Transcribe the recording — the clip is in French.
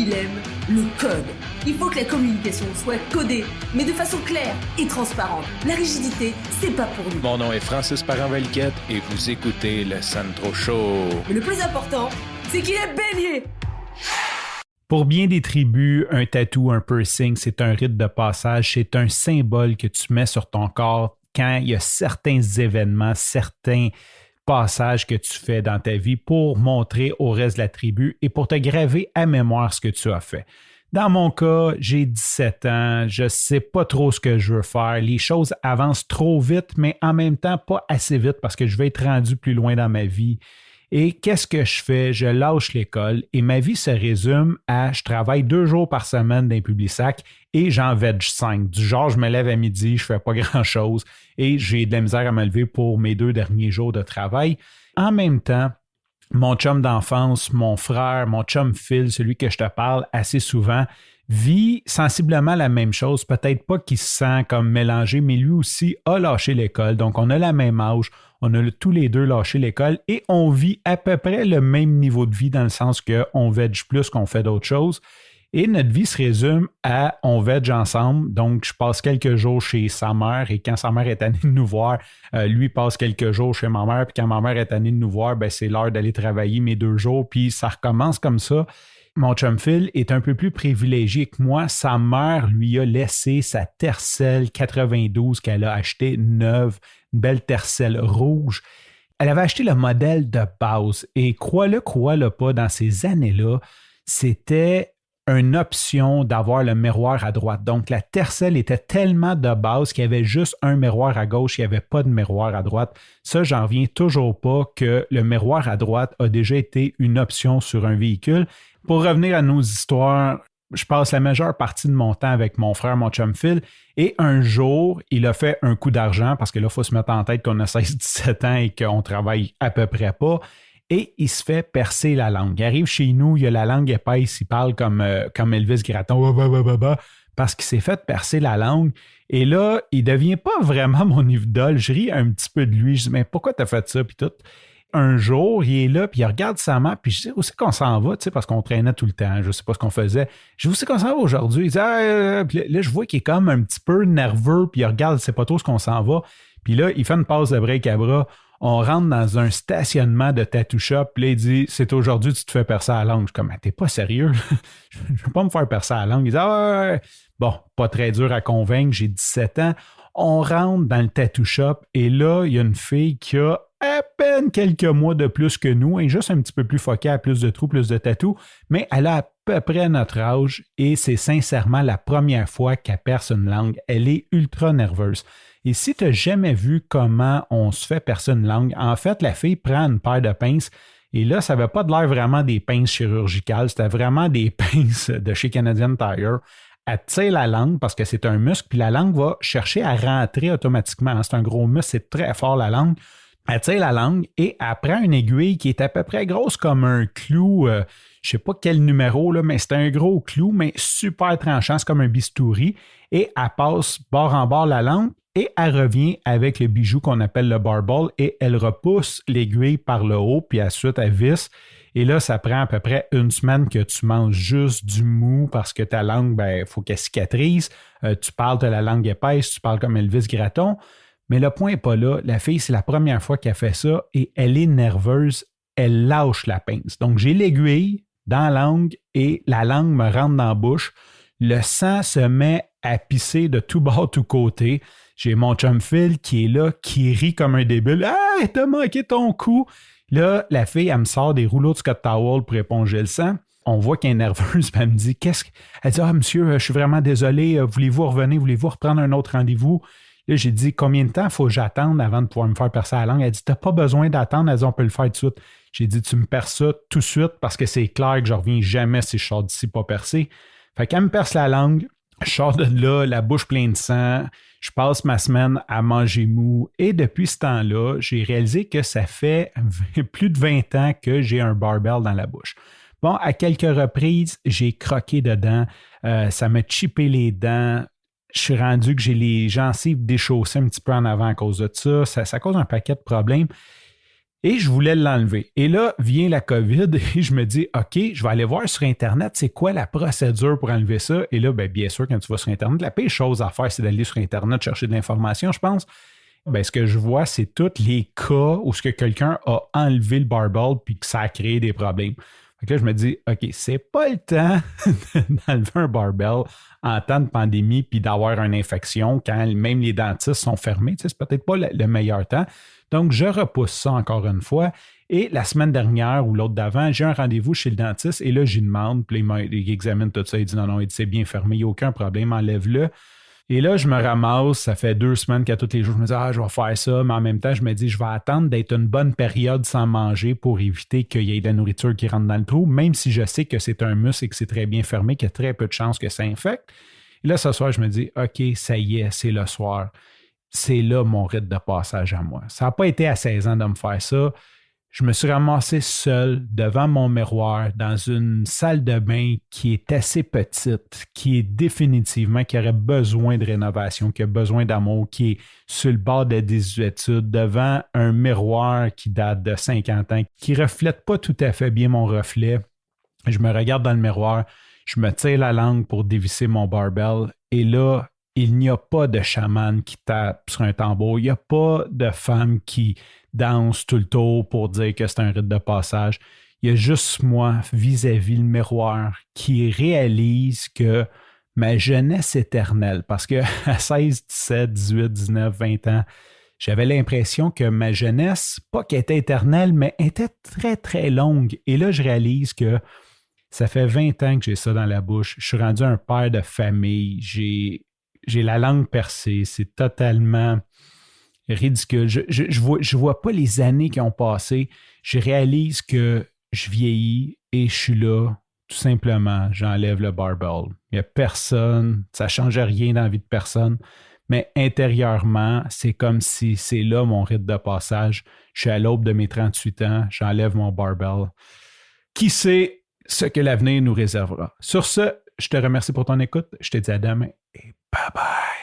il aime le code. Il faut que la communication soit codée, mais de façon claire et transparente. La rigidité, c'est pas pour nous. Mon nom est Francis Parent-Valquette et vous écoutez le Sandro Show. Mais le plus important, c'est qu'il est bélier. Pour bien des tribus, un tatou, un piercing, c'est un rite de passage, c'est un symbole que tu mets sur ton corps quand il y a certains événements, certains passages que tu fais dans ta vie pour montrer au reste de la tribu et pour te graver à mémoire ce que tu as fait. Dans mon cas, j'ai 17 ans, je ne sais pas trop ce que je veux faire. Les choses avancent trop vite, mais en même temps pas assez vite parce que je vais être rendu plus loin dans ma vie. Et qu'est-ce que je fais? Je lâche l'école et ma vie se résume à je travaille 2 jours par semaine dans les Publisac et j'en veg 5. Du genre, je me lève à midi, je fais pas grand-chose et j'ai de la misère à me lever pour mes 2 derniers jours de travail. En même temps, mon chum d'enfance, mon frère, mon chum Phil, celui que je te parle assez souvent, vit sensiblement la même chose. Peut-être pas qu'il se sent comme mélangé, mais lui aussi a lâché l'école. Donc, on a la même âge. On a tous les deux lâché l'école et on vit à peu près le même niveau de vie dans le sens qu'on veg plus qu'on fait d'autres choses. Et notre vie se résume à on veg ensemble. Donc, je passe quelques jours chez sa mère et quand sa mère est tannée de nous voir, lui passe quelques jours chez ma mère. Puis quand ma mère est tannée de nous voir, ben, c'est l'heure d'aller travailler mes 2 jours. Puis ça recommence comme ça. Mon chum Phil est un peu plus privilégié que moi. Sa mère lui a laissé sa Tercel 92 qu'elle a achetée neuve, une belle Tercel rouge. Elle avait acheté le modèle de base et crois-le pas, dans ces années-là, c'était une option d'avoir le miroir à droite. Donc, la Tercel était tellement de base qu'il y avait juste un miroir à gauche, il n'y avait pas de miroir à droite. Ça, j'en reviens toujours pas que le miroir à droite a déjà été une option sur un véhicule. Pour revenir à nos histoires, je passe la majeure partie de mon temps avec mon frère, mon chum Phil, et un jour, il a fait un coup d'argent, parce que là, il faut se mettre en tête qu'on a 16-17 ans et qu'on travaille à peu près pas, et il se fait percer la langue. Il arrive chez nous, il a la langue épaisse, il parle comme Elvis Gratton, parce qu'il s'est fait percer la langue, et là, il devient pas vraiment mon idole. Je ris un petit peu de lui, je dis, mais pourquoi t'as fait ça, puis tout. Un jour, il est là, puis il regarde sa mère, puis je dis, où c'est qu'on s'en va, tu sais, parce qu'on traînait tout le temps, je sais pas ce qu'on faisait. Je dis, où c'est qu'on s'en va aujourd'hui? Il dit, puis là, je vois qu'il est comme un petit peu nerveux, puis il regarde, c'est pas trop ce qu'on s'en va. Puis là, il fait une passe de break à bras. On rentre dans un stationnement de tattoo shop, puis là, il dit, c'est aujourd'hui que tu te fais percer à la langue. Je suis comme, t'es pas sérieux? Je veux pas me faire percer à la langue. Il dit, ouais. Bon, pas très dur à convaincre, j'ai 17 ans. On rentre dans le tattoo shop, et là, il y a une fille qui a à peine quelques mois de plus que nous, et juste un petit peu plus foquée, à plus de trous, plus de tatous, mais elle a à peu près notre âge et c'est sincèrement la première fois qu'elle perce une langue. Elle est ultra nerveuse. Et si tu n'as jamais vu comment on se fait percer une langue, en fait, la fille prend une paire de pinces et là, ça n'avait pas de l'air vraiment des pinces chirurgicales, c'était vraiment des pinces de chez Canadian Tire. Elle tire la langue parce que c'est un muscle, puis la langue va chercher à rentrer automatiquement. C'est un gros muscle, c'est très fort la langue. Elle tire la langue et elle prend une aiguille qui est à peu près grosse comme un clou. Je ne sais pas quel numéro, là, mais c'est un gros clou, mais super tranchant. C'est comme un bistouri. Et elle passe bord en bord la langue et elle revient avec le bijou qu'on appelle le barbell et elle repousse l'aiguille par le haut, puis ensuite elle visse. Et là, ça prend à peu près 1 semaine que tu manges juste du mou parce que ta langue, il faut qu'elle cicatrise. Tu parles de la langue épaisse, tu parles comme Elvis Gratton. Mais le point n'est pas là. La fille, c'est la première fois qu'elle fait ça et elle est nerveuse. Elle lâche la pince. Donc, j'ai l'aiguille dans la langue et la langue me rentre dans la bouche. Le sang se met à pisser de tout bord, tout côté. J'ai mon chum Phil qui est là, qui rit comme un débile. « Ah, t'as manqué ton coup! » Là, la fille, elle me sort des rouleaux de Scott Towel pour éponger le sang. On voit qu'elle est nerveuse, puis elle me dit, Elle dit, monsieur, je suis vraiment désolé, voulez-vous revenir, voulez-vous reprendre un autre rendez-vous? Là, j'ai dit, combien de temps faut que j'attende avant de pouvoir me faire percer la langue? Elle dit, t'as pas besoin d'attendre, elle dit, on peut le faire tout de suite. J'ai dit, tu me perces ça tout de suite parce que c'est clair que je reviens jamais si je sors d'ici pas percé. Fait qu'elle me perce la langue, je sors de là, la bouche pleine de sang, je passe ma semaine à manger mou et depuis ce temps-là, j'ai réalisé que ça fait plus de 20 ans que j'ai un barbell dans la bouche. Bon, à quelques reprises, j'ai croqué dedans, ça m'a chippé les dents. Je suis rendu que j'ai les gencives déchaussées un petit peu en avant à cause de ça. Ça cause un paquet de problèmes. Et je voulais l'enlever. Et là, vient la COVID et je me dis, OK, je vais aller voir sur Internet, c'est quoi la procédure pour enlever ça? Et là, bien sûr, quand tu vas sur Internet, la pire chose à faire, c'est d'aller sur Internet chercher de l'information, je pense. Ce que je vois, c'est tous les cas où ce que quelqu'un a enlevé le barbell puis que ça a créé des problèmes. Fait que là, je me dis, OK, c'est pas le temps d'enlever un barbell en temps de pandémie puis d'avoir une infection quand même les dentistes sont fermés. Tu sais, c'est peut-être pas le meilleur temps. Donc, je repousse ça encore une fois. Et la semaine dernière ou l'autre d'avant, j'ai un rendez-vous chez le dentiste et là, j'y demande, puis il examine tout ça, il dit non, il dit c'est bien fermé, il n'y a aucun problème, enlève-le. Et là, je me ramasse, ça fait 2 semaines qu'à tous les jours, je me dis je vais faire ça, mais en même temps, je me dis, je vais attendre d'être une bonne période sans manger pour éviter qu'il y ait de la nourriture qui rentre dans le trou, même si je sais que c'est un muscle et que c'est très bien fermé, qu'il y a très peu de chances que ça infecte. Et là, ce soir, je me dis, OK, ça y est, c'est le soir. C'est là mon rite de passage à moi. Ça n'a pas été à 16 ans de me faire ça. Je me suis ramassé seul devant mon miroir dans une salle de bain qui est assez petite, qui est définitivement, qui aurait besoin de rénovation, qui a besoin d'amour, qui est sur le bord de la désuétude, devant un miroir qui date de 50 ans, qui ne reflète pas tout à fait bien mon reflet. Je me regarde dans le miroir, je me tire la langue pour dévisser mon barbell et là, il n'y a pas de chaman qui tape sur un tambour. Il n'y a pas de femme qui danse tout le tour pour dire que c'est un rite de passage. Il y a juste moi, vis-à-vis le miroir, qui réalise que ma jeunesse éternelle, parce qu'à 16, 17, 18, 19, 20 ans, j'avais l'impression que ma jeunesse, pas qu'elle était éternelle, mais était très, très longue. Et là, je réalise que ça fait 20 ans que j'ai ça dans la bouche. Je suis rendu un père de famille. J'ai la langue percée, c'est totalement ridicule. Je vois pas les années qui ont passé. Je réalise que je vieillis et je suis là, tout simplement, j'enlève le barbell. Il n'y a personne, ça ne change rien dans la vie de personne, mais intérieurement, c'est comme si c'est là mon rite de passage. Je suis à l'aube de mes 38 ans, j'enlève mon barbell. Qui sait ce que l'avenir nous réservera? Sur ce, je te remercie pour ton écoute. Je te dis à demain et bye bye.